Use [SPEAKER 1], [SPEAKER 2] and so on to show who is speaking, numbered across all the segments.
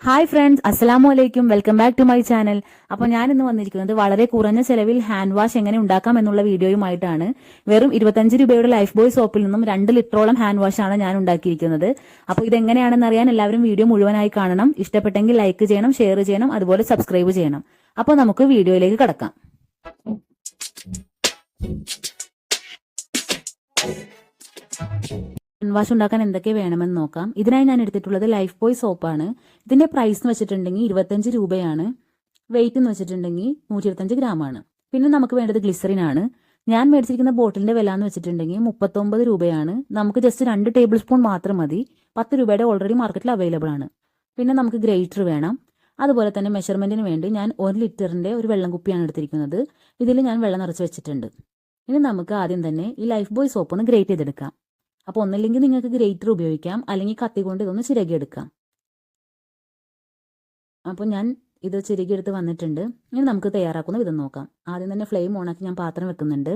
[SPEAKER 1] Hi friends, അസ്സലാമു അലൈക്കും. Welcome back to my channel. അപ്പോൾ ഞാൻ ഇന്ന് വന്നിരിക്കുന്നത് വളരെ കുറഞ്ഞ ചെലവിൽ ഹാൻഡ് വാഷ് എങ്ങനെ ഉണ്ടാക്കാം എന്നുള്ള വീഡിയോയുമായിട്ടാണ്. വെറും 25 രൂപയുടെ ലൈഫ് ബോയ് സോപ്പിൽ നിന്നും 2 ലിറ്ററോളം ഹാൻഡ് വാഷ് ആണ് ഞാൻ ഉണ്ടാക്കിയിരിക്കുന്നത്. അപ്പോൾ ഇതെങ്ങനെയാണെന്ന് അറിയാൻ എല്ലാവരും വീഡിയോ മുഴുവനായി കാണണം. ഇഷ്ടപ്പെട്ടെങ്കിൽ ലൈക്ക് ചെയ്യണം, ഷെയർ ചെയ്യണം, അതുപോലെ സബ്സ്ക്രൈബ് ചെയ്യണം. അപ്പോൾ നമുക്ക് വീഡിയോയിലേക്ക് കടക്കാം. ഹാൻഡ് വാഷ് ഉണ്ടാക്കാൻ എന്തൊക്കെ വേണമെന്ന് നോക്കാം. ഇതിനായി ഞാൻ എടുത്തിട്ടുള്ളത് ലൈഫ് ബോയ് സോപ്പാണ്. ഇതിന്റെ പ്രൈസ് എന്ന് വെച്ചിട്ടുണ്ടെങ്കിൽ 25 രൂപയാണ്. വെയിറ്റ് എന്ന് വെച്ചിട്ടുണ്ടെങ്കിൽ 125 ഗ്രാമാണ്. പിന്നെ നമുക്ക് വേണ്ടത് ഗ്ലിസറിൻ ആണ്. ഞാൻ മേടിച്ചിരിക്കുന്ന ബോട്ടിലിന്റെ വില എന്ന് വെച്ചിട്ടുണ്ടെങ്കിൽ 39 രൂപയാണ്. നമുക്ക് ജസ്റ്റ് 2 ടേബിൾ സ്പൂൺ മാത്രം മതി. 10 രൂപയുടെ ഓൾറെഡി മാർക്കറ്റിൽ അവൈലബിൾ ആണ്. പിന്നെ നമുക്ക് ഗ്രേറ്റർ വേണം. അതുപോലെ തന്നെ മെഷർമെന്റിന് വേണ്ടി ഞാൻ 1 ലിറ്ററിന്റെ ഒരു വെള്ളം കുപ്പിയാണ് എടുത്തിരിക്കുന്നത്. ഇതിൽ ഞാൻ വെള്ളം നിറച്ച് വെച്ചിട്ടുണ്ട്. ഇനി നമുക്ക് ആദ്യം തന്നെ ഈ ലൈഫ് ബോയ് സോപ്പ് ഒന്ന് ഗ്രേറ്റ് ചെയ്തെടുക്കാം. അപ്പോൾ ഒന്നില്ലെങ്കിൽ നിങ്ങൾക്ക് ഗ്രേറ്റർ ഉപയോഗിക്കാം, അല്ലെങ്കിൽ കത്തി കൊണ്ട് ഇതൊന്ന് ചിരകിയെടുക്കാം. അപ്പോൾ ഞാൻ ഇത് ചിരകിയെടുത്ത് വന്നിട്ടുണ്ട്. ഇനി നമുക്ക് തയ്യാറാക്കുന്ന വിധം നോക്കാം. ആദ്യം തന്നെ ഫ്ലെയിം ഓണാക്കി ഞാൻ പാത്രം വെക്കുന്നുണ്ട്.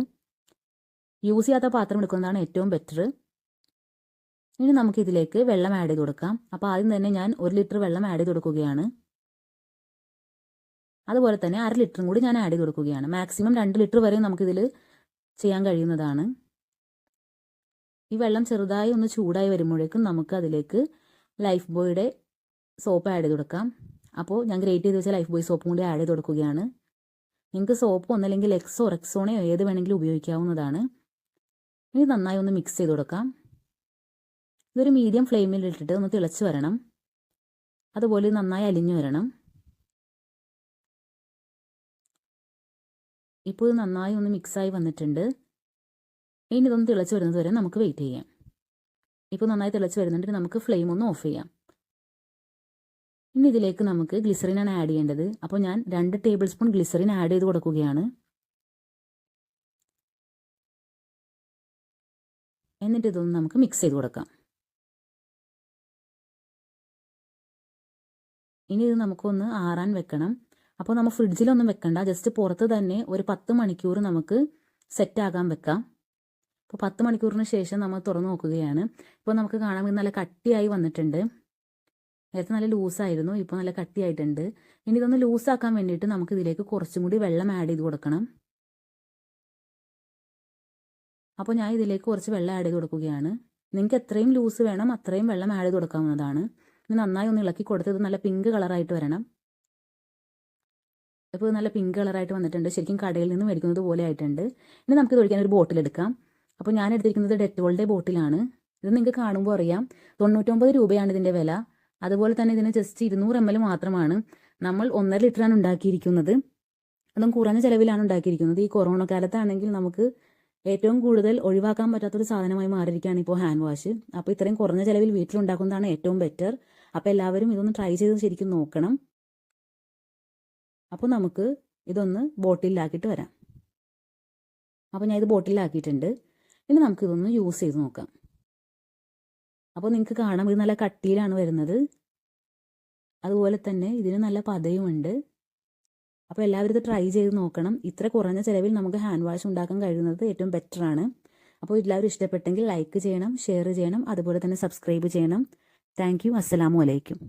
[SPEAKER 1] യൂസ് ചെയ്യാത്ത പാത്രം എടുക്കുന്നതാണ് ഏറ്റവും ബെറ്റർ. ഇനി നമുക്ക് ഇതിലേക്ക് വെള്ളം ആഡ് ചെയ്ത് കൊടുക്കാം. അപ്പോൾ ആദ്യം തന്നെ ഞാൻ 1 ലിറ്റർ വെള്ളം ആഡ് ചെയ്ത് കൊടുക്കുകയാണ്. അതുപോലെ തന്നെ 1/2 ലിറ്ററും കൂടി ഞാൻ ആഡ് ചെയ്ത് കൊടുക്കുകയാണ്. മാക്സിമം 2 ലിറ്റർ വരെ നമുക്കിതിൽ ചെയ്യാൻ കഴിയുന്നതാണ്. ഈ വെള്ളം ചെറുതായി ഒന്ന് ചൂടായി വരുമ്പോഴേക്കും നമുക്ക് അതിലേക്ക് ലൈഫ് ബോയുടെ സോപ്പ് ആഡ് ചെയ്ത് കൊടുക്കാം. അപ്പോൾ ഞാൻ ഗ്രേറ്റ് ചെയ്ത് വെച്ച ലൈഫ് ബോയ് സോപ്പും കൂടി ആഡ് ചെയ്ത് കൊടുക്കുകയാണ്. നിങ്ങൾക്ക് സോപ്പ് ഒന്നല്ലെങ്കിൽ എക്സോ റെക്സോണയോ ഏത് വേണമെങ്കിലും ഉപയോഗിക്കാവുന്നതാണ്. ഇനി നന്നായി ഒന്ന് മിക്സ് ചെയ്ത് കൊടുക്കാം. ഇതൊരു മീഡിയം ഫ്ലെയിമിൽ ഇട്ടിട്ട് ഒന്ന് തിളച്ച് വരണം. അതുപോലെ നന്നായി അലിഞ്ഞു വരണം. ഇപ്പോൾ ഇത് നന്നായി ഒന്ന് മിക്സായി വന്നിട്ടുണ്ട്. ഇനി ഇതൊന്ന് തിളച്ച് വരുന്നത് വരെ നമുക്ക് വെയിറ്റ് ചെയ്യാം. ഇപ്പോൾ നന്നായി തിളച്ച് വരുന്നുണ്ട്. നമുക്ക് ഫ്ലെയിം ഒന്ന് ഓഫ് ചെയ്യാം. ഇനി ഇതിലേക്ക് നമുക്ക് ഗ്ലിസറിനാണ് ആഡ് ചെയ്യേണ്ടത്. അപ്പോൾ ഞാൻ 2 ടേബിൾ സ്പൂൺ ഗ്ലിസറിൻ ആഡ് ചെയ്ത് കൊടുക്കുകയാണ്. എന്നിട്ട് ഇതൊന്ന് നമുക്ക് മിക്സ് ചെയ്ത് കൊടുക്കാം. ഇനി ഇത് നമുക്കൊന്ന് ആറാൻ വെക്കണം. അപ്പോൾ നമ്മൾ ഫ്രിഡ്ജിലൊന്നും വെക്കണ്ട, ജസ്റ്റ് പുറത്ത് തന്നെ ഒരു 10 മണിക്കൂർ നമുക്ക് സെറ്റ് ആകാൻ വെക്കാം. അപ്പോൾ 10 മണിക്കൂറിന് ശേഷം നമ്മൾ തുറന്നു നോക്കുകയാണ്. ഇപ്പോൾ നമുക്ക് കാണാൻ നല്ല കട്ടിയായി വന്നിട്ടുണ്ട്. നേരത്തെ നല്ല ലൂസായിരുന്നു, ഇപ്പോൾ നല്ല കട്ടിയായിട്ടുണ്ട്. ഇനി ഇതൊന്ന് ലൂസാക്കാൻ വേണ്ടിയിട്ട് നമുക്ക് ഇതിലേക്ക് കുറച്ചും കൂടി വെള്ളം ആഡ് ചെയ്ത് കൊടുക്കണം. അപ്പോൾ ഞാൻ ഇതിലേക്ക് കുറച്ച് വെള്ളം ആഡ് ചെയ്ത് കൊടുക്കുകയാണ്. നിങ്ങൾക്ക് എത്രയും ലൂസ് വേണം അത്രയും വെള്ളം ആഡ് ചെയ്ത് കൊടുക്കാവുന്നതാണ്. ഇനി നന്നായി ഒന്ന് ഇളക്കി കൊടുത്ത് ഇത് നല്ല പിങ്ക് കളറായിട്ട് വരണം. ഇപ്പോൾ നല്ല പിങ്ക് കളറായിട്ട് വന്നിട്ടുണ്ട്. ശരിക്കും കടയിൽ നിന്ന് മേടിക്കുന്നത് പോലെ ആയിട്ടുണ്ട്. ഇനി നമുക്കിത് ഒഴിക്കാൻ ഒരു ബോട്ടിൽ എടുക്കാം. അപ്പോൾ ഞാൻ എടുത്തിരിക്കുന്നത് ഡെറ്റോളിൻ്റെ ബോട്ടിലാണ്. ഇത് നിങ്ങൾക്ക് കാണുമ്പോൾ അറിയാം. 99 രൂപയാണ് ഇതിൻ്റെ വില. അതുപോലെ തന്നെ ഇതിന് ജസ്റ്റ് 200 ml മാത്രമാണ്. നമ്മൾ 1.5 ലിറ്ററാണ് ഉണ്ടാക്കിയിരിക്കുന്നത്. അതും കുറഞ്ഞ ചിലവിലാണ് ഉണ്ടാക്കിയിരിക്കുന്നത്. ഈ കൊറോണ കാലത്താണെങ്കിൽ നമുക്ക് ഏറ്റവും കൂടുതൽ ഒഴിവാക്കാൻ പറ്റാത്തൊരു സാധനമായി മാറിയിരിക്കുകയാണ് ഇപ്പോൾ ഹാൻഡ് വാഷ്. അപ്പോൾ ഇത്രയും കുറഞ്ഞ ചിലവിൽ വീട്ടിലുണ്ടാക്കുന്നതാണ് ഏറ്റവും ബെറ്റർ. അപ്പോൾ എല്ലാവരും ഇതൊന്ന് ട്രൈ ചെയ്ത് ശരിക്കും നോക്കണം. അപ്പോൾ നമുക്ക് ഇതൊന്ന് ബോട്ടിലാക്കിയിട്ട് വരാം. അപ്പോൾ ഞാൻ ഇത് ബോട്ടിലാക്കിയിട്ടുണ്ട്. ഇനി നമുക്കിതൊന്ന് യൂസ് ചെയ്ത് നോക്കാം. അപ്പോൾ നിങ്ങൾക്ക് കാണാം ഇത് നല്ല കട്ടിയിലാണ് വരുന്നത്. അതുപോലെ തന്നെ ഇതിന് നല്ല പതയുമുണ്ട്. അപ്പോൾ എല്ലാവരും ഇത് ട്രൈ ചെയ്ത് നോക്കണം. ഇത്ര കുറഞ്ഞ ചിലവിൽ നമുക്ക് ഹാൻഡ് വാഷ് ഉണ്ടാക്കാൻ കഴിയുന്നത് ഏറ്റവും ബെറ്ററാണ്. അപ്പോൾ എല്ലാവരും ഇഷ്ടപ്പെട്ടെങ്കിൽ ലൈക്ക് ചെയ്യണം, ഷെയർ ചെയ്യണം, അതുപോലെ തന്നെ സബ്സ്ക്രൈബ് ചെയ്യണം. Thank you. അസ്സലാമു അലൈക്കും.